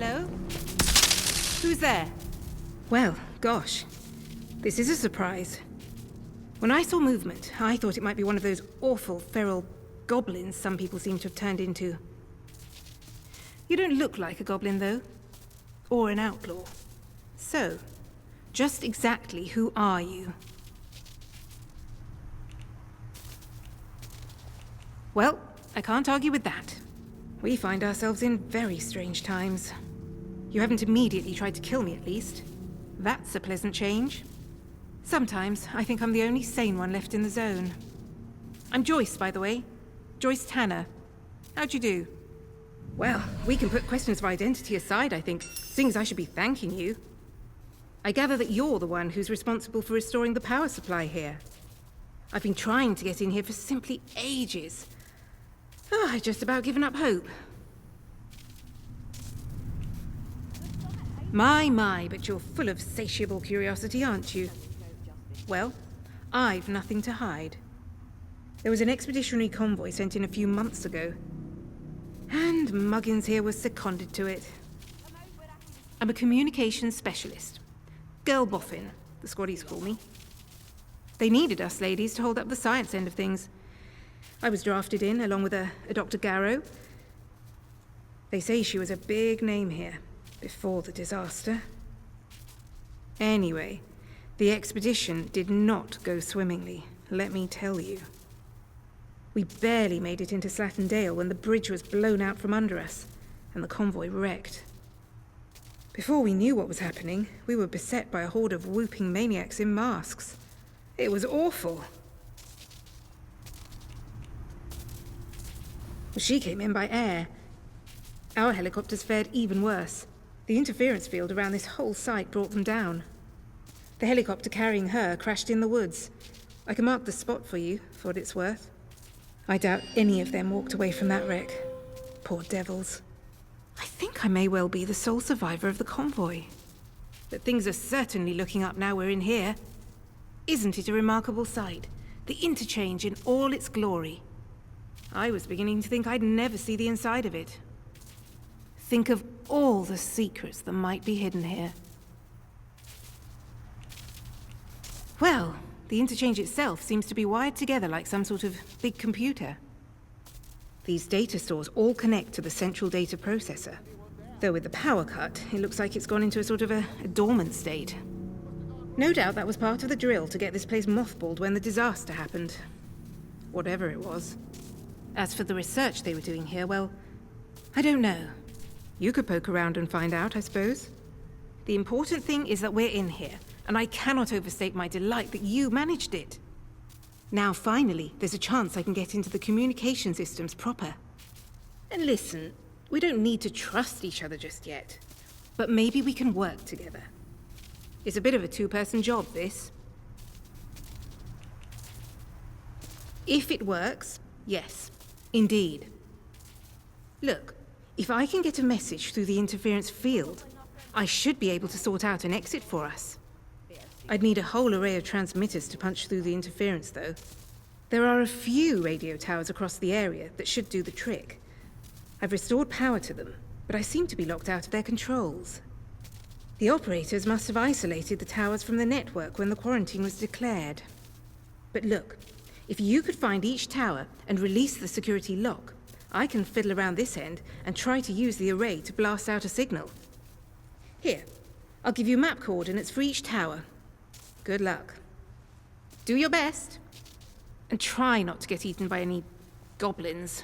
Hello? Who's there? Well, gosh. This is a surprise. When I saw movement, I thought it might be one of those awful, feral goblins some people seem to have turned into. You don't look like a goblin, though. Or an outlaw. So, just exactly who are you? Well, I can't argue with that. We find ourselves in very strange times. You haven't immediately tried to kill me, at least. That's a pleasant change. Sometimes, I think I'm the only sane one left in the zone. I'm Joyce, by the way. Joyce Tanner. How'd you do? Well, we can put questions of identity aside, I think, seeing as I should be thanking you. I gather that you're the one who's responsible for restoring the power supply here. I've been trying to get in here for simply ages. Oh, I've just about given up hope. My, but you're full of satiable curiosity, aren't you? Well, I've nothing to hide. There was an expeditionary convoy sent in a few months ago. And Muggins here was seconded to it. I'm a communications specialist. Girl boffin, the squaddies call me. They needed us ladies to hold up the science end of things. I was drafted in, along with a Dr. Garrow. They say she was a big name here, before the disaster. Anyway, the expedition did not go swimmingly, let me tell you. We barely made it into Slattendale when the bridge was blown out from under us, and the convoy wrecked. Before we knew what was happening, we were beset by a horde of whooping maniacs in masks. It was awful. Well, she came in by air. Our helicopters fared even worse. The interference field around this whole site brought them down. The helicopter carrying her crashed in the woods. I can mark the spot for you, for what it's worth. I doubt any of them walked away from that wreck. Poor devils. I think I may well be the sole survivor of the convoy. But things are certainly looking up now we're in here. Isn't it a remarkable sight? The Interchange in all its glory. I was beginning to think I'd never see the inside of it. Think of all the secrets that might be hidden here. Well, the Interchange itself seems to be wired together like some sort of big computer. These data stores all connect to the central data processor. Though with the power cut, it looks like it's gone into a sort of a dormant state. No doubt that was part of the drill to get this place mothballed when the disaster happened. Whatever it was. As for the research they were doing here, well, I don't know. You could poke around and find out, I suppose. The important thing is that we're in here, and I cannot overstate my delight that you managed it. Now, finally, there's a chance I can get into the communication systems proper. And listen, we don't need to trust each other just yet. But maybe we can work together. It's a bit of a two-person job, this. If it works, yes, indeed. Look, if I can get a message through the interference field, I should be able to sort out an exit for us. I'd need a whole array of transmitters to punch through the interference, though. There are a few radio towers across the area that should do the trick. I've restored power to them, but I seem to be locked out of their controls. The operators must have isolated the towers from the network when the quarantine was declared. But look, if you could find each tower and release the security lock, I can fiddle around this end and try to use the array to blast out a signal. Here, I'll give you map coordinates for each tower. Good luck. Do your best. And try not to get eaten by any goblins.